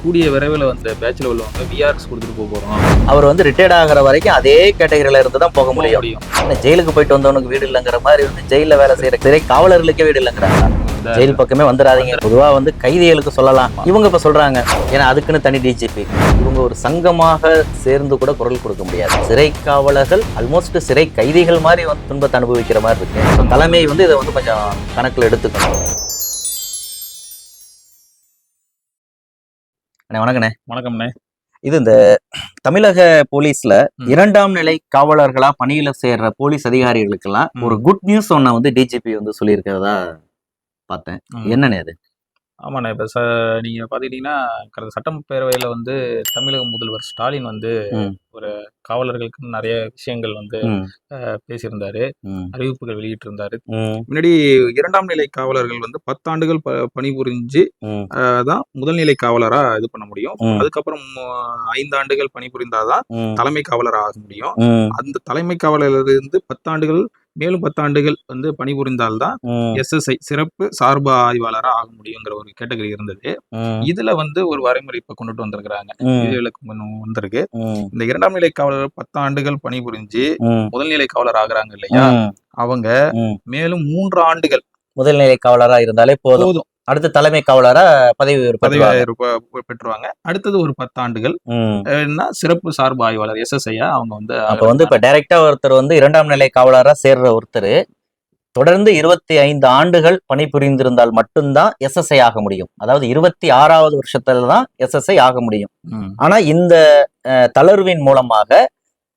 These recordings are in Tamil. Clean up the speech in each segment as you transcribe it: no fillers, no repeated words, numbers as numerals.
கூடிய விரைவில் வந்து பேச்சில் உள்ளவங்க விஆர்எஸ் கொடுத்துட்டு போகிறோம். அவர் வந்து ரிட்டையர்ட் ஆகிற வரைக்கும் அதே கேட்டகரியில இருந்து தான் போக முடியும். ஜெயிலுக்கு போயிட்டு வந்தவனுக்கு வீடு இல்லைங்கிற மாதிரி வந்து ஜெயில வேலை செய்யற சிறை காவலர்களுக்கே வீடு இல்லைங்கிறாங்க. ஜெயில் பக்கமே வந்துடாதீங்க. பொதுவா வந்து கைதிகளுக்கு சொல்லலாம். இவங்க இப்ப சொல்றாங்க, ஏன்னா அதுக்குன்னு தனி டிஜிபி. இவங்க ஒரு சங்கமாக சேர்ந்து கூட குரல் கொடுக்க முடியாது. சிறை காவலர்கள் ஆல்மோஸ்ட் சிறை கைதிகள் மாதிரி வந்து துன்பத்தை அனுபவிக்கிற மாதிரி இருக்கு. தலைமை வந்து இதை வந்து கொஞ்சம் கணக்குல எடுத்துக்கணும். வணக்கண்ணே. வணக்கம்ண்ணே. இது இந்த தமிழக போலீஸ்ல 2ஆம் நிலை காவலர்களா பணியில சேர்ற போலீஸ் அதிகாரிகளுக்கெல்லாம் ஒரு குட் நியூஸ் ஒன்ன வந்து டிஜிபி வந்து சொல்லியிருக்கிறதா பார்த்தேன். என்னண்ணே அது? ஆமாண்ணே, இப்போ நீங்கள் பார்த்துக்கிட்டிங்கன்னா கடந்த சட்டப்பேரவையில் வந்து தமிழக முதல்வர் ஸ்டாலின் வந்து ஒரு காவலர்களுக்கு நிறைய விஷயங்கள் வந்து பேசியிருந்தாரு, அறிவிப்புகள் வெளியிட்டிருந்தாரு. முன்னாடி 2ஆம் நிலை காவலர்கள் வந்து 10 ஆண்டுகள் பணிபுரிஞ்சு தான் முதல்நிலை காவலரா இது பண்ண முடியும். அதுக்கப்புறம் 5 ஆண்டுகள் பணிபுரிந்தாதான் தலைமை காவலர் ஆக முடியும். அந்த தலைமை காவலரிலிருந்து 10 ஆண்டுகள் மேலும் 10 ஆண்டுகள் வந்து பணிபுரிந்தால்தான் SSI சிறப்பு சார்பு ஆய்வாளரா ஆக முடியுங்கிற ஒரு கேட்டகரி இருந்தது. இதுல வந்து ஒரு வரைமுறை இப்ப கொண்டுட்டு வந்திருக்கிறாங்க. வந்திருக்கு. இந்த 2ஆம் நிலை காவலர் 10 ஆண்டுகள் பணிபுரிஞ்சு முதல்நிலை காவலர் ஆகுறாங்க இல்லையா, அவங்க மேலும் 3 ஆண்டுகள் முதல்நிலை காவலரா இருந்தாலே போதும். அடுத்து தலைமை காவலரா பதவி பெற்றுவாங்க. அடுத்தது ஒரு 10 ஆண்டுகள் சிறப்பு சார்பு ஆய்வாளர் SSI அவங்க வந்து அப்ப வந்து இப்ப டைரக்டா ஒருத்தர் வந்து 2ஆம் நிலை காவலரா சேர்ற ஒருத்தர் தொடர்ந்து 25 ஆண்டுகள் பணிபுரிந்திருந்தால் மட்டும்தான் SSI ஆக முடியும். அதாவது 26வது வருஷத்துலதான் SSI ஆக முடியும். ஆனா இந்த தளர்வின் மூலமாக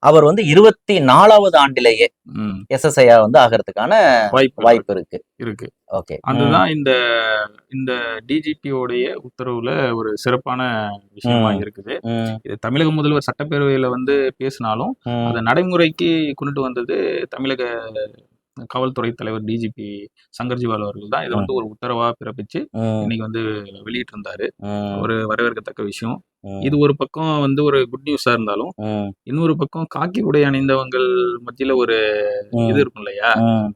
அவர் வந்து 24வது ஆண்டிலேயே SSI வந்து ஆகிறதுக்கான வாய்ப்பு இருக்கு. ஓகே, அதுதான் இந்த டிஜிபியோடைய உத்தரவுல ஒரு சிறப்பான விஷயமா இருக்குது. இது தமிழக முதல்வர் சட்டப்பேரவையில வந்து பேசினாலும் அதை நடைமுறைக்கு கொண்டுட்டு வந்தது தமிழக காவல்துறை தலைவர் டிஜிபி சங்கர் ஜிவால் அவர்கள் தான். இதை வந்து ஒரு உத்தரவா பிறப்பிச்சு இன்னைக்கு வந்து வெளியிட்டு இருந்தாரு. ஒரு வரவேற்கத்தக்க விஷயம். இது ஒரு பக்கம் வந்து ஒரு குட் நியூஸா இருந்தாலும், இன்னொரு பக்கம் காக்கி உடை அணிந்தவங்கள் மத்தியில ஒரு இது இருக்கும் இல்லையா,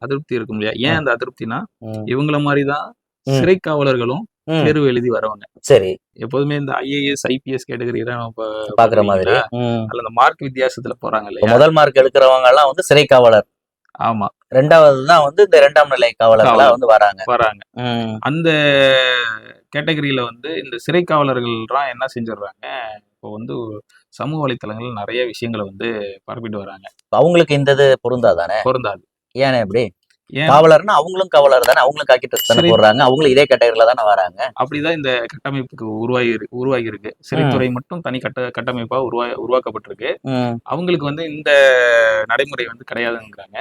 அதிருப்தி இருக்கும் இல்லையா. ஏன் அந்த அதிருப்தினா, இவங்கள மாதிரிதான் சிறை காவலர்களும் தேர்வு எழுதி வரவங்க. சரி, எப்போதுமே இந்த IAS IPS கேட்டகரி பாக்குற மாதிரி அதுல அந்த மார்க் வித்தியாசத்துல போறாங்க இல்லையா. முதல் மார்க் எடுக்கிறவங்க எல்லாம் வந்து சிறை காவலர். ஆமா, 2வது தான் வந்து இந்த 2ஆம் நிலை காவலர்களா வந்து வராங்க. அந்த கேட்டகரியில வந்து இந்த சிறை காவலர்கள் என்ன செஞ்சிடறாங்க, இப்போ வந்து சமூக வலைத்தளங்கள் நிறைய விஷயங்களை வந்து பரப்பிட்டு வராங்க. அவங்களுக்கு இந்த இது பொருந்தாதானே? பொருந்தாது. ஏன் எப்படி? காவலர்னா அவங்களும் காவலர் தானே, அவங்களும் காக்கி ட்ரெஸ் தானே போடுறாங்க, அவங்களும் இதே கேட்டகரியில தானே வராங்க. அப்படிதான் இந்த கட்டமைப்புக்கு உருவாகி இருக்கு. சிறைத்துறை மட்டும் தனி கட்டமைப்பா உருவாக்கப்பட்டிருக்கு. அவங்களுக்கு வந்து இந்த நடைமுறை வந்து கிடையாதுங்கிறாங்க.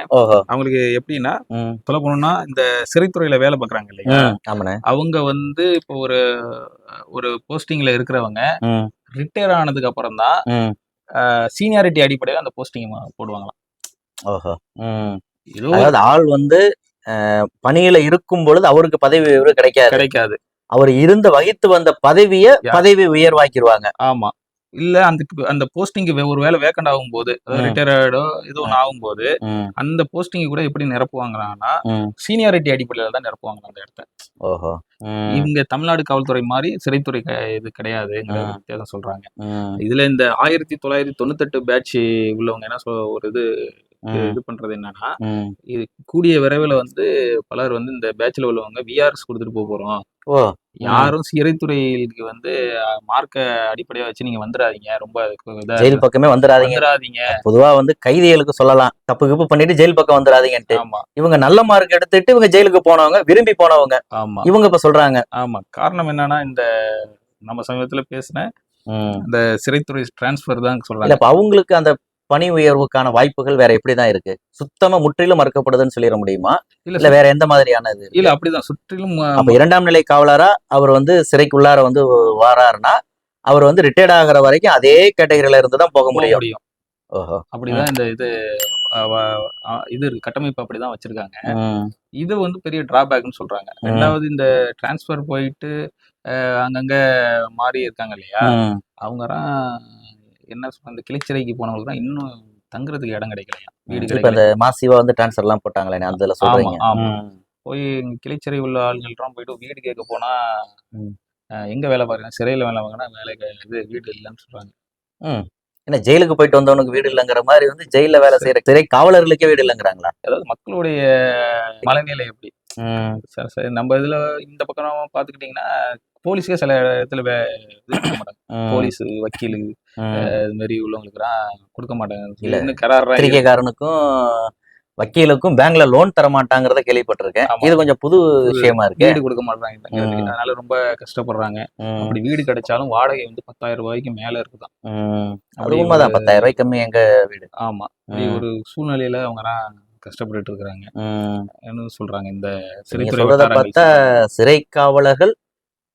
அவங்களுக்கு எப்படின்னா, சொல்ல போனோம்னா இந்த சிறைத்துறையில வேலை பார்க்கறாங்க இல்லையா, அவங்க வந்து இப்போ ஒரு போஸ்டிங்ல இருக்கிறவங்க ரிட்டையர் ஆனதுக்கு அப்புறம் தான் சீனியாரிட்டி அடிப்படையில அந்த போஸ்டிங் போடுவாங்களாம். ஓஹோ. அதாவது ஆள் வந்து பணியில இருக்கும் பொழுது அவருக்கு பதவி உயர்வு கிடைக்காது. அவர் வகித்து வந்த பதவி உயர்வாக்கிடுவாங்க. ஆமா, இல்ல அந்த போஸ்டிங் ஒரு வேலை வேக்கண்ட் ஆகும் போது, ரிட்டையர்டோ ஏதோ ஒன்று ஆகும் போது அந்த போஸ்டிங் கூட எப்படி நிரப்புவாங்கன்னா சீனியாரிட்டி அடிப்படையில தான் நிரப்புவாங்க அந்த இடத்த. ஓஹோ. இங்க தமிழ்நாடு காவல்துறை மாதிரி சிறைத்துறை இது கிடையாதுங்கிற வித்தியாசம் சொல்றாங்க. இதுல இந்த 1998 பேட்ச் உள்ளவங்க என்ன ஒரு இது பண்றது என்னன்னா, இது கூடிய விரைவில் வந்து பலர் வந்து இந்த பேட்ச்ல உள்ளவங்க விஆர்எஸ் கொடுத்துட்டு போறோம். யாரும் சிறைத்துறைக்கு வந்து மார்க்க அடிப்படையா வச்சு நீங்க வந்துடாதீங்க, ரொம்ப ஜெயில் பக்கமே வந்துடாதீங்க. பொதுவா வந்து கைதிகளுக்கு சொல்லலாம், தப்பு பண்ணிட்டு ஜெயில் பக்கம் வந்துடாதீங்கன்ட்டு. இவங்க நல்ல மார்க் எடுத்துட்டு இவங்க ஜெயிலுக்கு போனவங்க, விரும்பி போனவங்க. இவங்க இப்ப சொல்றாங்க. ஆமா, காரணம் என்னன்னா இந்த நம்ம சமீபத்துல பேசின இந்த சிறைத்துறை டிரான்ஸ்பர் தான் சொல்றாங்க. அவங்களுக்கு அந்த பணி உயர்வுக்கான வாய்ப்புகள் வேற எப்படிதான் இருக்கு? சுத்தமா முற்றிலும் மறுக்கப்படுதுன்னு சொல்லிட முடியுமா? இல்ல வேற எந்த மாதிரியானது? இல்ல அப்படிதான் சுற்றிலும். அப்ப 2ஆம் நிலை காவலரா அவர் வந்து சிறைக்கு உள்ளார வந்து வாராருன்னா அவர் வந்து ரிட்டையர்ட் ஆகிற வரைக்கும் அதே கேட்டகரியில இருந்து தான் போக முடியும். ஓஹோ. அப்படிதான் இந்த இது கட்டமைப்பு அப்படிதான் வச்சிருக்காங்க. இது வந்து பெரிய டிராபேக்னு சொல்றாங்க. ரெண்டாவது, இந்த டிரான்ஸ்பர் போயிட்டு அங்கங்க மாறி இருக்காங்க இல்லையா, அவங்கலாம் என்ன சொல்ற, இந்த கிளைச்சிறைக்கு போனவங்களுக்கு தான் இன்னும் தங்குறதுக்கு இடம் கிடைக்கலையா, வீடு கிடைக்கல. இந்த மாசிவா வந்து டிரான்ஸ்ஃபர் எல்லாம் போட்டாங்களே, அதுல சொல்றீங்க. ஆமா, போய் கிளைச்சிறை உள்ள ஆளுங்கள்லாம் போயிட்டு வீடு கேட்க போனா எங்க வேலை பாக்குறேன், சிறையில வேலை வாங்கினா வேலை இது வீடு இல்லைன்னு சொல்றாங்க. ம். ஏன்னா ஜெயிலுக்கு போயிட்டு வந்தவனுக்கு வீடு இல்லைங்கிற மாதிரி வந்து ஜெயில வேலை செய்யற சிறை காவலர்களுக்கே வீடு இல்லைங்கிறாங்களா? அதாவது மக்களுடைய மனநிலை எப்படி? நம்ம இதுல இந்த பக்கம் பாத்துக்கிட்டீங்கன்னா போலீஸ்க்கே சில இடத்துல இது கொடுக்க மாட்டாங்க. போலீஸ், வக்கீலு இது மாதிரி உள்ளவங்களுக்குலாம் கொடுக்க மாட்டாங்க. இல்ல, இன்னும் கராரா பத்திரிகைக்காரனுக்கும் வக்கீலுக்கும் பேங்க்ல லோன் தர மாட்டாங்கிறத கேள்விப்பட்டிருக்கேன். இது கொஞ்சம் புது விஷயமா இருக்கு. வீடு கொடுக்க மாட்டாங்க, அதனால ரொம்ப கஷ்டப்படுறாங்க. அப்படி வீடு கிடைச்சாலும் வாடகை வந்து 10,000 ரூபாய்க்கு மேல இருக்குதான். அது உண்மைதான். 10,000 ரூபாய்க்கு கம்மி எங்க வீடு. ஆமா, ஒரு சூழ்நிலையில அவங்கலாம் கஷ்டப்பட்டுட்டு இருக்கிறாங்க சொல்றாங்க. இந்த சிறைத்துறை பார்த்தா சிறை காவலர்கள்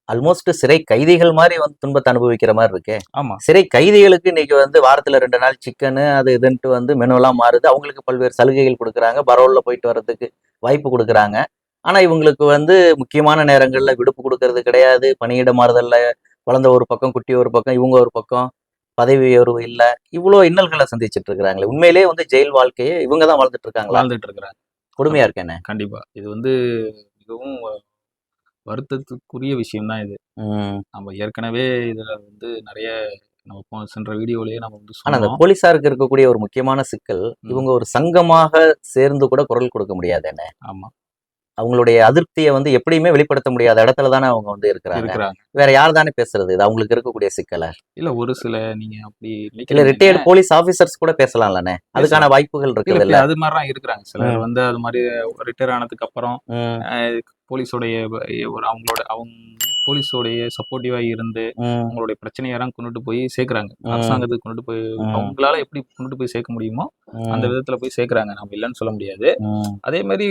ஆல்மோஸ்ட் சிறை கைதிகள் மாதிரி வந்து துன்பத்தை அனுபவிக்கிற மாதிரி இருக்கு. ஆமா, சிறை கைதிகளுக்கு இன்னைக்கு வந்து வாரத்துல 2 நாள் சிக்கனு அது இதுன்ட்டு வந்து மெனுலாம் மாறுது. அவங்களுக்கு பல்வேறு சலுகைகள் கொடுக்குறாங்க, பரோல்ல போயிட்டு வர்றதுக்கு வாய்ப்பு கொடுக்குறாங்க. ஆனா இவங்களுக்கு வந்து முக்கியமான நேரங்கள்ல விடுப்பு கொடுக்கறது கிடையாது. பணியிட மாறுதல்ல குழந்தை ஒரு பக்கம், குட்டி ஒரு பக்கம், இவங்க ஒரு பக்கம், பதவி உயர்வு இல்ல, இவ்வளோ இன்னல்களை சந்திச்சுட்டு இருக்கிறாங்களே. உண்மையிலேயே வந்து ஜெயில் வாழ்க்கையை இவங்க தான் வாழ்ந்துட்டு இருக்காங்க. கொடுமையா இருக்கு என்ன. கண்டிப்பா இது வந்து மிகவும் வருத்தத்துக்குரிய விஷயம் தான் இது. நம்ம ஏற்கனவே இதுல வந்து நிறைய நம்ம சென்ற வீடியோலயே நம்ம வந்து ஆனா அந்த போலீஸாருக்கு இருக்கக்கூடிய ஒரு முக்கியமான சிக்கல், இவங்க ஒரு சங்கமாக சேர்ந்து கூட குரல் கொடுக்க முடியாது என்ன. ஆமா, அவங்களுடைய அதிருப்தியை வந்து எப்படியுமே வெளிப்படுத்த முடியாத இடத்துல தானே அவங்க வந்து இருக்கிறாங்க. வேற யார் தானே பேசுறது? இது அவங்களுக்கு இருக்கக்கூடிய சிக்கல. இல்ல ஒரு சில நீங்க அப்படி இல்ல ரிட்டையர்டு போலீஸ் ஆபீசர்ஸ் கூட பேசலாம்லண்ணே, அதுக்கான வாய்ப்புகள் இருக்கு. இல்ல அது மாதிரிலாம் இருக்கிறாங்க சிலர் வந்து அது மாதிரி ரிட்டையர் ஆனதுக்கு அப்புறம் போலீஸோடைய அவங்க போலீஸோடைய சப்போர்ட்டிவா இருந்து அவங்களுடைய பிரச்சனையெல்லாம் கொண்டுட்டு போய் சேர்க்கிறாங்க. அரசாங்கத்துக்கு கொண்டுட்டு போய் அவங்களால எப்படி கொண்டுட்டு போய் சேர்க்க முடியுமோ அந்த விதத்துல போய் சேர்க்கிறாங்க. நம்ம இல்லைன்னு சொல்ல முடியாது. அதே மாதிரி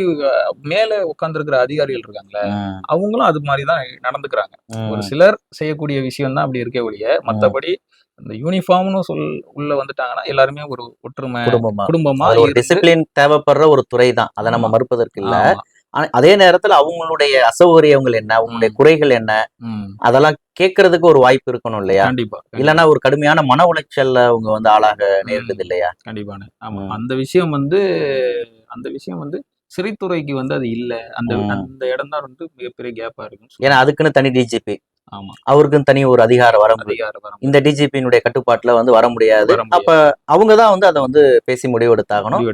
மேல உட்கார்ந்து இருக்கிற அதிகாரிகள் இருக்காங்களே, அவங்களும் அது மாதிரிதான் நடந்துக்கிறாங்க. ஒரு சிலர் செய்யக்கூடிய விஷயம் தான் அப்படி இருக்க ஒழிய, மற்றபடி இந்த யூனிஃபார்ம்னு உள்ள வந்துட்டாங்கன்னா எல்லாருமே ஒரு ஒற்றுமை குடும்பமா ஒரு டிசிப்ளின் தேவைப்படுற ஒரு துறை தான், அதை நம்ம மறுப்பதற்கு இல்ல. அதே நேரத்துல அவங்களுடைய அசௌகரியங்கள் என்ன, அவங்களுடைய குறைகள் என்ன, அதெல்லாம் கேட்கறதுக்கு ஒரு வாய்ப்பு இருக்கணும் இல்லையா? கண்டிப்பா. இல்லைன்னா ஒரு கடுமையான மன உளைச்சல்ல அவங்க வந்து ஆளாக நேரிடுது இல்லையா? கண்டிப்பான. ஆமா, அந்த விஷயம் வந்து சிறைத்துறைக்கு வந்து அது இல்ல. அந்த இடம் தான் வந்து மிகப்பெரிய கேப்பா இருக்கும். ஏன்னா அதுக்குன்னு தனி டிஜிபி, ஆமா, அவருக்குன்னு தனி ஒரு அதிகார வரம்பு இந்த டிஜிபியினுடைய கட்டுப்பாட்டுல வந்து வர முடியாது. அப்ப அவங்கதான் வந்து அதை வந்து பேசி முடிவு எடுத்தாகணும்.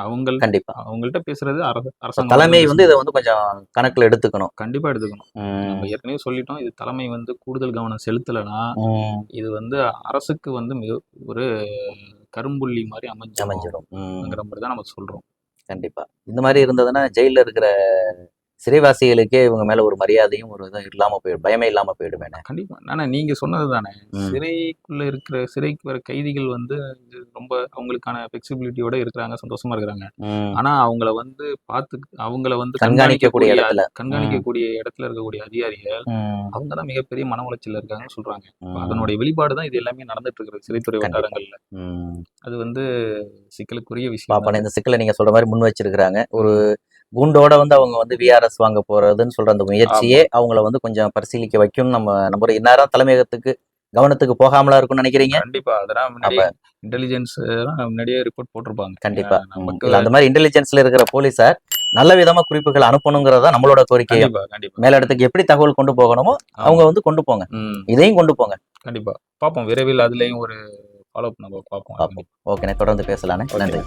அவங்க கண்டிப்பா அவங்கள்ட்ட பேசுறது அரசாங்கம் தலைமை வந்து இதை வந்து கொஞ்சம் கணக்குல எடுத்துக்கணும். கண்டிப்பா எடுத்துக்கணும். நம்ம ஏற்கனவே சொல்லிட்டோம், இது தலைமை வந்து கூடுதல் கவனம் செலுத்தலைன்னா இது வந்து அரசுக்கு வந்து மிக ஒரு கரும்புள்ளி மாதிரி அமைஞ்சிடும் மாதிரி தான் நம்ம சொல்றோம். கண்டிப்பா இந்த மாதிரி இருந்ததுன்னா ஜெயில இருக்கிற சிறைவாசிகளுக்கே இவங்க மேல ஒரு மரியாதையும் ஒரு இதுவும் இல்லாம போயிடும், பயமே இல்லாம போயிடுமே. கண்டிப்பா. ஆனா நீங்க சொன்னது தானே, சிறைக்குள்ள இருக்கிற சிறைக்கு வர கைதிகள் வந்து ரொம்ப அவங்களுக்கான ஃபிளெக்சிபிலிட்டியோட இருக்கிறாங்க, சந்தோஷமா இருக்கிறாங்க. ஆனா அவங்கள வந்து அவங்கள வந்து கண்காணிக்கக்கூடிய இடத்துல இருக்கக்கூடிய அதிகாரிகள் அவங்க தான் மிகப்பெரிய மன உளைச்சல் இருக்காங்கன்னு சொல்றாங்க. அதனுடைய வெளிப்பாடு தான் இது எல்லாமே நடந்துட்டு இருக்கிறது சிறைத்துறை வட்டாரங்கள்ல. அது வந்து சிக்கலுக்குரிய விஷயம். இந்த சிக்கலை நீங்க சொல்ற மாதிரி முன் வச்சிருக்கிறாங்க. ஒரு கூண்டோட வந்து அவங்க வந்து விஆர்எஸ் வாங்க போறதுன்னு சொல்ற அந்த முயற்சியே அவங்கள வந்து கொஞ்சம் பரிசீலிக்க வைக்கும். நம்ம நம்புற இந்நேரம் தலைமையகத்துக்கு கவனத்துக்கு போகாமலா இருக்கும்னு நினைக்கிறீங்க? கண்டிப்பா. அதெல்லாம் இன்டெலிஜென்ஸ் முன்னாடியே ரிப்போர்ட் போட்டிருப்பாங்க. கண்டிப்பா. அந்த மாதிரி இன்டெலிஜென்ஸ்ல இருக்கிற போலீஸார் நல்ல விதமா குறிப்புகள் அனுப்பணுங்கிறதா நம்மளோட கோரிக்கை. மேல இடத்துக்கு எப்படி தகவல் கொண்டு போகணுமோ அவங்க வந்து கொண்டு போங்க, இதையும் கொண்டு போங்க. கண்டிப்பா பார்ப்போம், விரைவில் அதுலயும் ஒரு ஃபாலோ நம்ம பார்ப்போம். ஓகே, தொடர்ந்து பேசலானே. நன்றி.